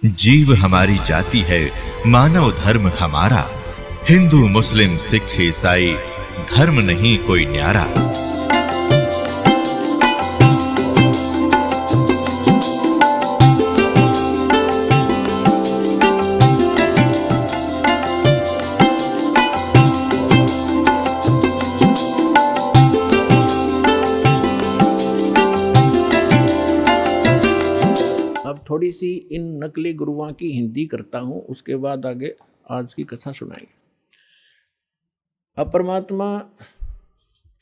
जीव हमारी जाति है, मानव धर्म हमारा। हिंदू मुस्लिम सिख ईसाई धर्म नहीं कोई न्यारा। थोड़ी सी इन नकली गुरुओं की हिंदी करता हूं, उसके बाद आगे आज की कथा सुनाई। अब परमात्मा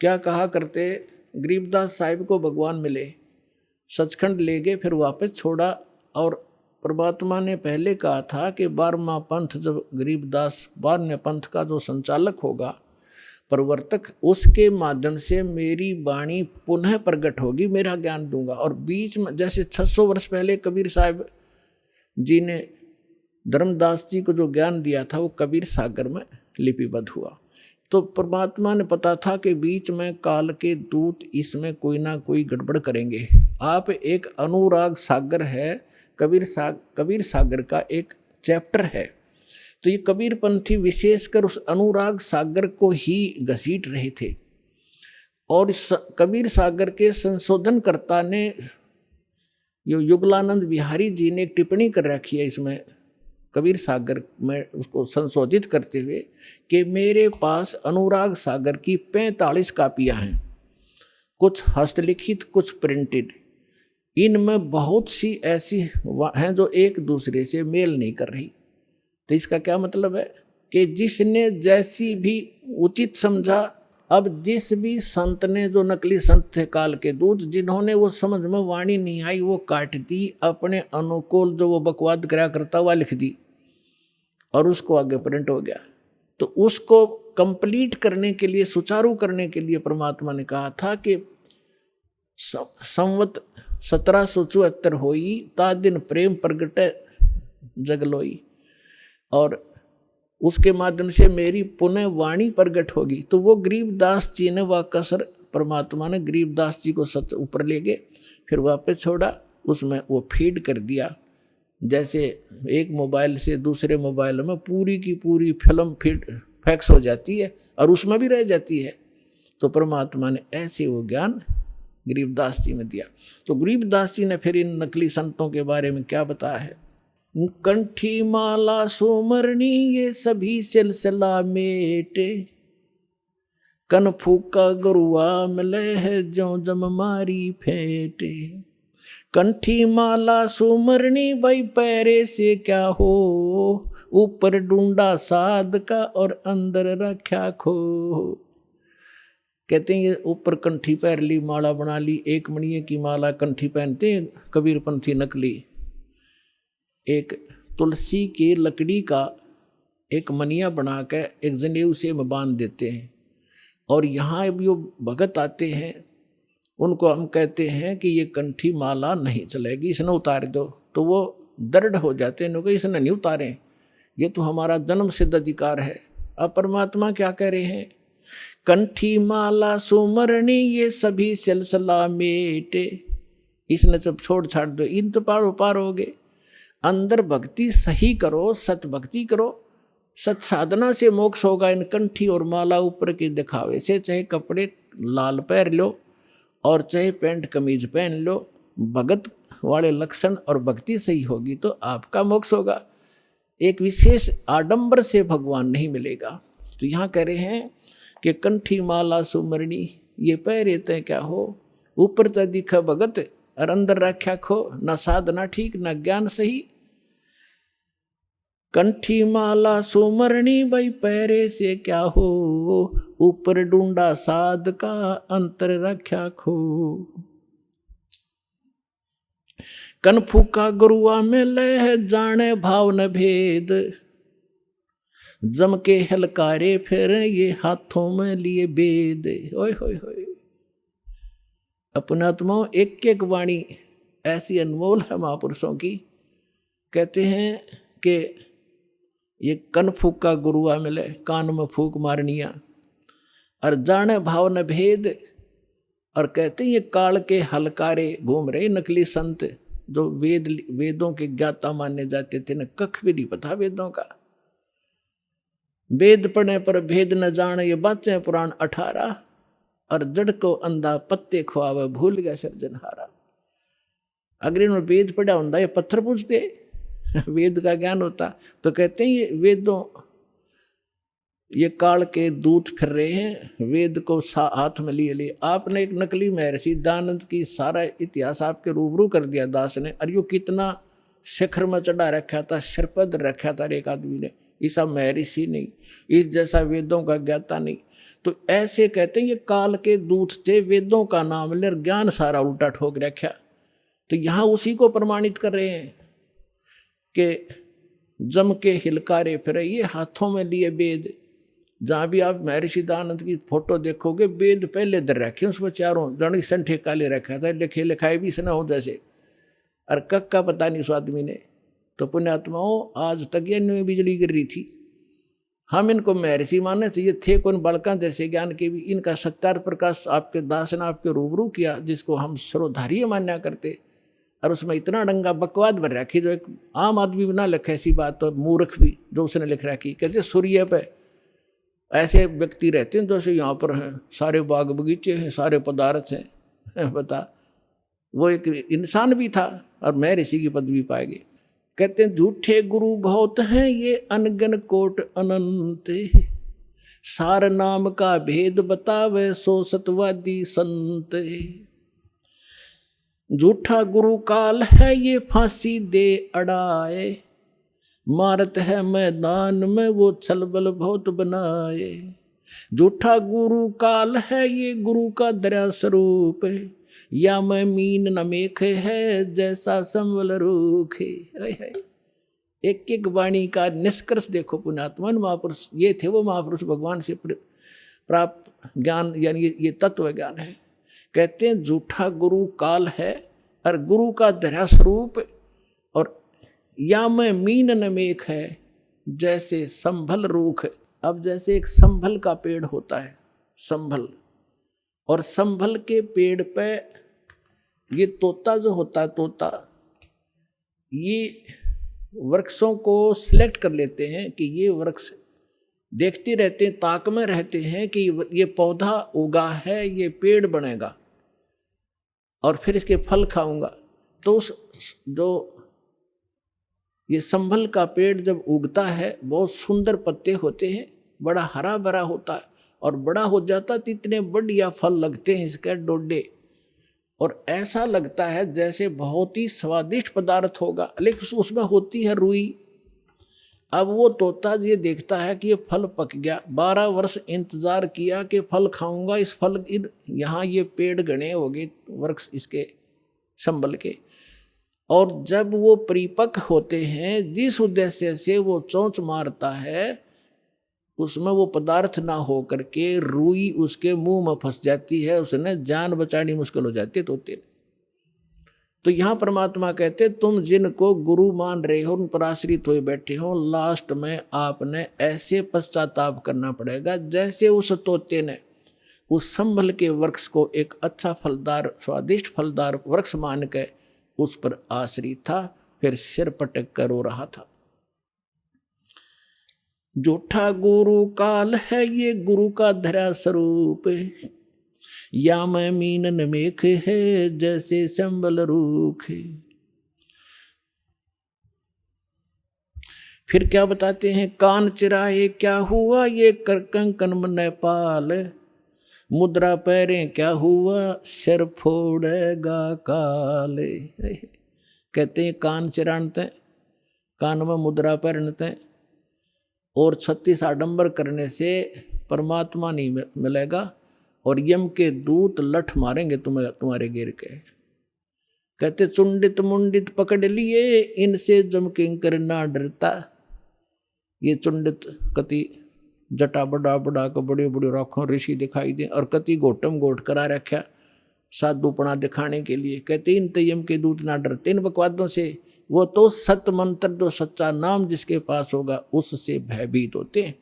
क्या कहा करते, गरीबदास साहिब को भगवान मिले, सचखंड ले गए, फिर वापस छोड़ा। और परमात्मा ने पहले कहा था कि 12वां पंथ, जब गरीबदास 12वें पंथ का जो संचालक होगा, प्रवर्तक, उसके माध्यम से मेरी वाणी पुनः प्रकट होगी, मेरा ज्ञान दूंगा। और बीच में जैसे 600 वर्ष पहले कबीर साहब जी ने धर्मदास जी को जो ज्ञान दिया था वो कबीर सागर में लिपिबद्ध हुआ। तो परमात्मा ने पता था कि बीच में काल के दूत इसमें कोई ना कोई गड़बड़ करेंगे। आप एक अनुराग सागर है, कबीर सागर का एक चैप्टर है। तो ये कबीर पंथी विशेषकर उस अनुराग सागर को ही घसीट रहे थे। और कबीर सागर के संशोधनकर्ता ने, यो युगलानंद बिहारी जी ने एक टिप्पणी कर रखी है इसमें, कबीर सागर में उसको संशोधित करते हुए, कि मेरे पास अनुराग सागर की 45 कापियाँ हैं, कुछ हस्तलिखित, कुछ प्रिंटेड। इनमें बहुत सी ऐसी हैं जो एक दूसरे से मेल नहीं कर रही। तो इसका क्या मतलब है कि जिसने जैसी भी उचित समझा, अब जिस भी संत ने, जो नकली संत थे काल के दूत, जिन्होंने वो समझ में वाणी नहीं आई वो काट दी, अपने अनुकूल जो वो बकवाद करा करता हुआ लिख दी और उसको आगे प्रिंट हो गया। तो उसको कंप्लीट करने के लिए, सुचारू करने के लिए परमात्मा ने कहा था कि संवत 1774 होई, ता दिन प्रेम प्रगटे जगलोई, और उसके माध्यम से मेरी पुनः वाणी प्रगट होगी। तो वो गरीबदास जी ने वह कसर, परमात्मा ने गरीबदास जी को सच ऊपर ले गए, फिर वापस छोड़ा, उसमें वो फीड कर दिया। जैसे एक मोबाइल से दूसरे मोबाइल में पूरी की पूरी फिल्म फीड फैक्स हो जाती है और उसमें भी रह जाती है। तो परमात्मा ने ऐसे वो ज्ञान गरीबदास जी में दिया। तो गरीबदास जी ने फिर इन नकली संतों के बारे में क्या बताया है, कंठी माला सुमरनी ये सभी सिलसिला मेटे, कन फूका गुरुआ मिले है जो जम मारी फेटे। कंठी माला सुमरनी भाई पैरे से क्या हो, ऊपर ढूंढा साध का और अंदर रखा खो। कहते हैं ये ऊपर कंठी पैर ली, माला बना ली, एक मणिये की माला कंठी पहनते हैं कबीरपंथी नकली। एक तुलसी की लकड़ी का एक मनिया बना के एक जनेऊ से में बांध देते हैं। और यहाँ जो भगत आते हैं उनको हम कहते हैं कि ये कंठी माला नहीं चलेगी, इसने उतार दो। तो वो दृढ़ हो जाते हैं, कि इसने नहीं उतारें, ये तो हमारा जन्म सिद्ध अधिकार है। अब परमात्मा क्या कह रहे हैं, कंठी माला सुमरणी ये सभी सिलसिला मेटे, इसने सब छोड़ छाड़ दो, इन तो पार हो गए। अंदर भक्ति सही करो, सत भक्ति करो, सत साधना से मोक्ष होगा। इन कंठी और माला ऊपर के दिखावे से, चाहे कपड़े लाल पहन लो और चाहे पैंट कमीज पहन लो, भगत वाले लक्षण और भक्ति सही होगी तो आपका मोक्ष होगा। एक विशेष आडंबर से भगवान नहीं मिलेगा। तो यहाँ कह रहे हैं कि कंठी माला सुमरणी ये पहरे तय क्या हो, ऊपर तय दिखा भगत और अंदर रख्या खो, न साधना ठीक न ज्ञान सही। कंठी माला सुमरणी भाई पैरे से क्या हो, ऊपर ढूंढा साध का अंतर रख्या खो। कन फूका गुरुआ में लय है जाने भाव न भेद, जम के हलकारे फिर ये हाथों में लिए बेद। ओए होए होए, अपनात्माओं एक एक वाणी ऐसी अनमोल है महापुरुषों की। कहते हैं कि ये कन फूका गुरुआ मिले, कान में फूक मारनिया, और जाने भाव न भेद। और कहते हैं ये काल के हलकारे घूम रहे नकली संत, जो वेदों के ज्ञाता माने जाते थे, न कख भी नहीं पता वेदों का। वेद पढ़े पर भेद न जान, ये बातें पुराण 18। और जड़ को अंधा पत्ते खुआवे, भूल गया सिरजनहारा। अगर इन्होंने वेद पढ़ा होता ये पत्थर पूछते, वेद का ज्ञान होता तो कहते हैं ये वेदों, ये काल के दूत फिर रहे हैं, वेद को हाथ में लिए लिए। आपने एक नकली महर्षि दयानंद की सारा इतिहास आपके रूबरू कर दिया दास ने, और यो कितना शिखर में चढ़ा रखा था, सिरपद रखा था एक आदमी ने। ऐसा महर्षि नहीं, इस जैसा वेदों का ज्ञाता नहीं। तो ऐसे कहते हैं ये काल के दूत थे, वेदों का नाम ले ज्ञान सारा उल्टा ठोक रखा। तो यहाँ उसी को प्रमाणित कर रहे हैं कि जम के हिलकारे फिरे, ये हाथों में लिए वेद। जहाँ भी आप महर्षि दयानंद की फोटो देखोगे, वेद पहले दर रखे उसमें चारों जड़ी संठे काले रखा था, लिखे लिखाए भी सना हो जैसे। और कक का पता नहीं उस आदमी ने। तो पुण्यात्माओं आज तक ये न्यू बिजली गिर रही थी। हम इनको महर्षि माने थे, ये थे कौन बालका जैसे ज्ञान के भी। इनका सत्यार प्रकाश आपके दास ने आपके रूबरू किया, जिसको हम सर्वधारीय मान्या करते। और उसमें इतना डंगा बकवाद भर रखी जो एक आम आदमी भी ना लिखे ऐसी बात, तो मूर्ख भी जो उसने लिख रखी। कहते सूर्य पे ऐसे व्यक्ति रहते हैं जैसे यहाँ पर हैं, सारे बाग बगीचे हैं, सारे पदार्थ हैं। बता, वो एक इंसान भी था और महर्षि की पदवी पाएगी। कहते हैं झूठे गुरु बहुत हैं ये अनगन कोट अनंत, सार नाम का भेद बतावे सो सतवादी संत। झूठा गुरु काल है ये फांसी दे अड़ाए, मारत है मैदान में वो छलबल बहुत बनाए। झूठा गुरु काल है ये गुरु का दया स्वरूप, या मैं मीन न मेख है जैसा संवल रूख। एक एक वाणी का निष्कर्ष देखो पुण्यात्मा। महापुरुष ये थे, वो महापुरुष भगवान से प्राप्त ज्ञान, यानी ये तत्व ज्ञान है। कहते हैं झूठा गुरु काल है और गुरु का दया स्वरूप, और या मैं मीन न मेख है जैसे संभल रूख। अब जैसे एक संभल का पेड़ होता है, संभल, और संभल के पेड़ पे ये तोता जो होता है, तोता ये वृक्षों को सिलेक्ट कर लेते हैं कि ये वृक्ष, देखते रहते हैं, ताक में रहते हैं कि ये पौधा उगा है, ये पेड़ बनेगा और फिर इसके फल खाऊंगा। तो उस जो ये संभल का पेड़ जब उगता है, बहुत सुंदर पत्ते होते हैं, बड़ा हरा भरा होता है, और बड़ा हो जाता तो इतने बढ़िया फल लगते हैं इसके डोडे, और ऐसा लगता है जैसे बहुत ही स्वादिष्ट पदार्थ होगा, लेकिन उसमें होती है रुई। अब वो तोता ये देखता है कि ये फल पक गया, 12 वर्ष इंतजार किया कि फल खाऊंगा, इस फल यहाँ ये पेड़ घने हो गए वृक्ष इसके संभल के, और जब वो परिपक्व होते हैं, जिस उद्देश्य से वो चोंच मारता है, उसमें वो पदार्थ ना हो करके रुई उसके मुंह में फंस जाती है, उसने जान बचानी मुश्किल हो जाती है तोते। तो यहाँ परमात्मा कहते तुम जिनको गुरु मान रहे हो, उन पर आश्रित हुए बैठे हो, लास्ट में आपने ऐसे पश्चाताप करना पड़ेगा जैसे उस तोते ने उस संभल के वृक्ष को एक अच्छा फलदार, स्वादिष्ट फलदार वृक्ष मान के उस पर आश्रित था, फिर सिर पटक कर रो रहा था। झूठा गुरु काल है ये गुरु का धरा स्वरूप, या मैं मीन न मेख है जैसे संबल रूख। फिर क्या बताते हैं, कान चिराए क्या हुआ ये कर कंकन मन पाल, मुद्रा पैरें क्या हुआ सिर फोड़ेगा काल। कहते हैं कान चिरानते, कान में मुद्रा पहनते, और 36 आडंबर करने से परमात्मा नहीं मिलेगा, और यम के दूत लठ मारेंगे तुम्हारे गिर के। कहते चुंडित मुंडित पकड़ लिए, इनसे जम किंकर ना डरता। ये चुंडित कति जटा बड़ा बड़ा को बड़े बड़े राखों ऋषि दिखाई दे, और कति गोटम गोट करा रखा साधुपना दिखाने के लिए। कहते इन यम के दूत ना डरते इन बकवादों से, वो तो सत मंत्र जो सच्चा नाम जिसके पास होगा उससे भयभीत होते हैं।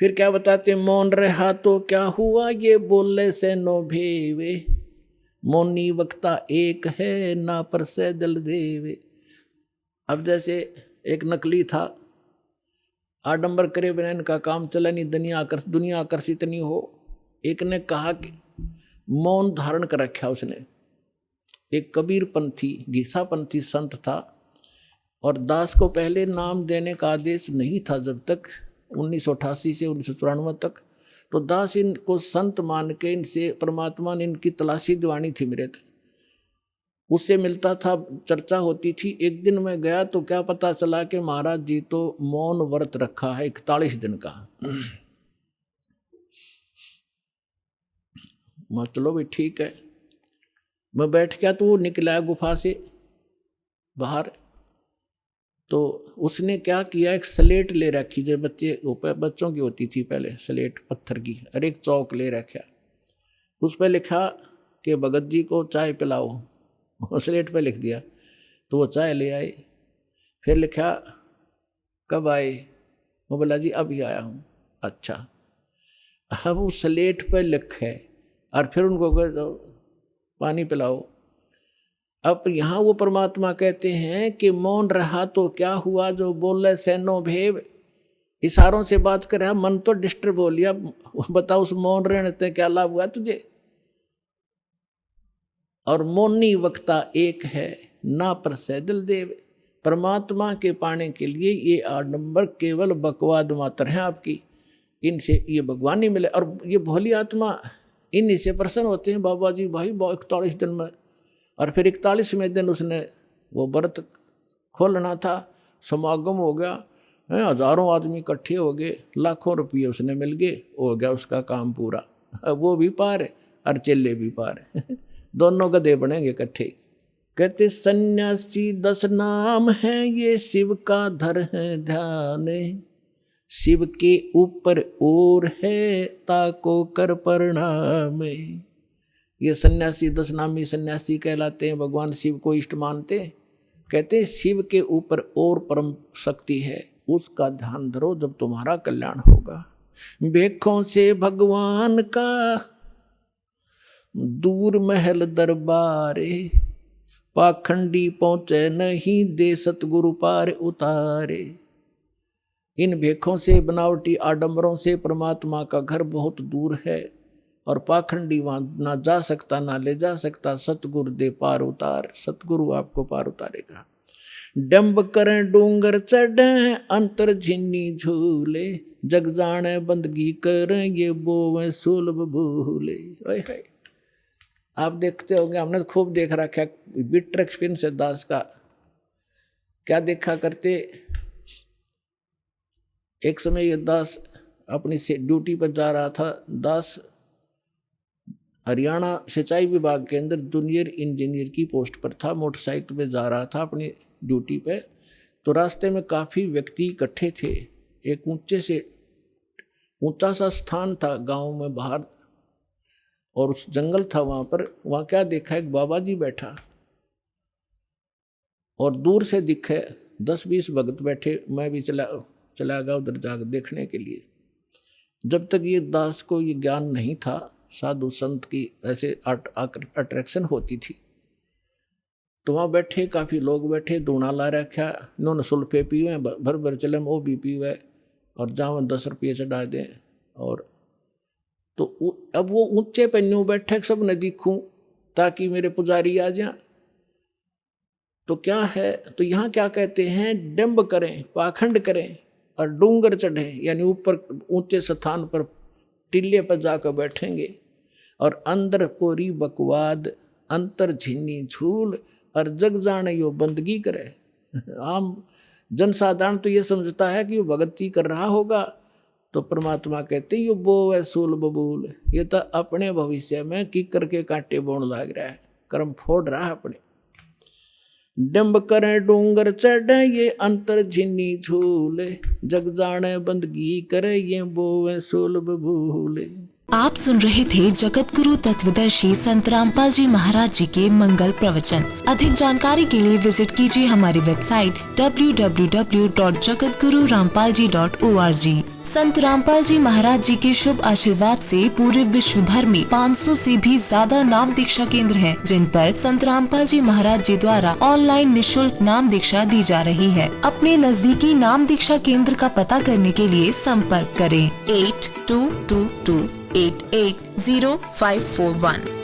फिर क्या बताते, मौन रहा तो क्या हुआ ये बोलने से नो भेवे, मौनी वक्ता एक है, ना परसे दल देवे। अब जैसे एक नकली था, आडंबर करे बिना इनका काम चला नहीं, दुनिया आकर्षित नहीं हो। एक ने कहा कि मौन धारण कर रखा उसने। एक कबीर पंथी, घीसा पंथी संत था, और दास को पहले नाम देने का आदेश नहीं था जब तक 1988 से 1994 तक। तो दास इनको संत मान के इनसे परमात्मा ने इनकी तलाशी दिवानी थी मेरे तक। उससे मिलता था, चर्चा होती थी। एक दिन मैं गया तो क्या पता चला कि महाराज जी तो मौन व्रत रखा है 41 दिन का। मैं चलो भाई ठीक है। मैं बैठ गया तो वो निकला गुफा से बाहर। तो उसने क्या किया, एक स्लेट ले रखी जो बच्चों की होती थी पहले, स्लेट पत्थर की, और एक चौक ले रखा। उस पर लिखा कि भगत जी को चाय पिलाओ। स्लेट पे लिख दिया। तो वो चाय ले आए। फिर लिखा कब आए, वो बोला जी अभी आया हूँ। अच्छा, अब वो स्लेट पे लिखे और फिर उनको कहो पानी पिलाओ। अब यहाँ वो परमात्मा कहते हैं कि मौन रहा तो क्या हुआ, जो बोले सैनो भेव, इशारों से बात कर रहा, मन तो डिस्टर्ब हो लिया। बताओ उस मौन रहने से क्या लाभ हुआ तुझे। और मौनी वक्ता एक है, ना परसे दिल देव। परमात्मा के पाने के लिए ये आडंबर केवल बकवाद मात्र है आपकी, इनसे ये भगवान नहीं मिले। और ये भोली आत्मा इन्हीं से प्रसन्न होते हैं। बाबा जी भाई 41 दिन में, और फिर 41वें दिन उसने वो व्रत खोलना था, समागम हो गया, हजारों आदमी इकट्ठे हो गए, लाखों रुपये उसने मिल गए, हो गया उसका काम पूरा। अब वो भी पार और चेले भी पार। दोनों गधे बनेंगे इकट्ठे। कहते सन्यासी 10 नाम है, ये शिव का धर है ध्यान, शिव के ऊपर और है, ताको कर प्रणाम। ये सन्यासी 10 नामी सन्यासी कहलाते हैं, भगवान शिव को इष्ट मानते। कहते हैं शिव के ऊपर और परम शक्ति है, उसका ध्यान धरो जब तुम्हारा कल्याण होगा। बेखों से भगवान का दूर महल दरबारे, पाखंडी पहुँचे नहीं, दे सतगुरु पार उतारे। इन भेखों से, बनावटी आडंबरों से परमात्मा का घर बहुत दूर है, और पाखंडी वहाँ ना जा सकता ना ले जा सकता। सतगुरु दे पार उतार, सतगुरु आपको पार उतारेगा। डंब करें डूंगर चढ़े, अंतर झिन्नी झूले, जग जाने बंदगी करें, ये बोवें सुलभ भूले। आप देखते होंगे, हमने तो खूब देख रखा है बिटर एक्सपीरियंस है दास का। क्या देखा करते, एक समय ये दास अपनी ड्यूटी पर जा रहा था। दास हरियाणा सिंचाई विभाग के अंदर जूनियर इंजीनियर की पोस्ट पर था, मोटरसाइकिल पे जा रहा था अपनी ड्यूटी पे। तो रास्ते में काफ़ी व्यक्ति इकट्ठे थे। एक ऊंचा सा स्थान था गांव में बाहर, और उस जंगल था वहाँ पर। वहाँ क्या देखा, एक बाबा जी बैठा, और दूर से दिखे 10-20 भगत बैठे। मैं भी चला गया उधर जाकर देखने के लिए। जब तक ये दास को ये ज्ञान नहीं था, साधु संत की ऐसे अट्रैक्शन होती थी। तो वहाँ बैठे काफ़ी लोग बैठे, दूना ला रखा, इन्होंने सुल्फे पीवे, भर भर चले वो भी पीवे, और जाओ 10 रुपये चढ़ा दें। और तो अब वो ऊंचे पे न्यू बैठे, सब न दिखूं ताकि मेरे पुजारी आ जाए। तो क्या है, तो यहाँ क्या कहते हैं, डंब करें, पाखंड करें और डूंगर चढ़े, यानी ऊपर ऊंचे स्थान पर टिल्ले पर जाकर बैठेंगे, और अंदर कोरी बकवाद, अंतर झिन्नी झूल, और जग जाने यो बंदगी करे। आम जनसाधारण तो ये समझता है कि वो भगती कर रहा होगा, तो परमात्मा कहते यो बो है सूल बबूल, ये तो अपने भविष्य में की करके कांटे बोन लाग रहा है, कर्म फोड़ रहा है अपने। डंब करे डूंगर चढ़े, ये अंतर झिन्नी झूले, जग जाने बंदगी करे, ये बोवे सूल बबूले। आप सुन रहे थे जगत गुरु तत्वदर्शी संत रामपाल जी महाराज जी के मंगल प्रवचन। अधिक जानकारी के लिए विजिट कीजिए हमारी वेबसाइट www.jagatgururampalji.org। संत रामपाल जी महाराज जी के शुभ आशीर्वाद से पूरे विश्व भर में 500 से भी ज्यादा नाम दीक्षा केंद्र हैं, जिन पर संत रामपाल जी महाराज जी द्वारा ऑनलाइन निशुल्क नाम दीक्षा दी जा रही है। अपने नजदीकी नाम दीक्षा केंद्र का पता करने के लिए संपर्क करें 8222880541।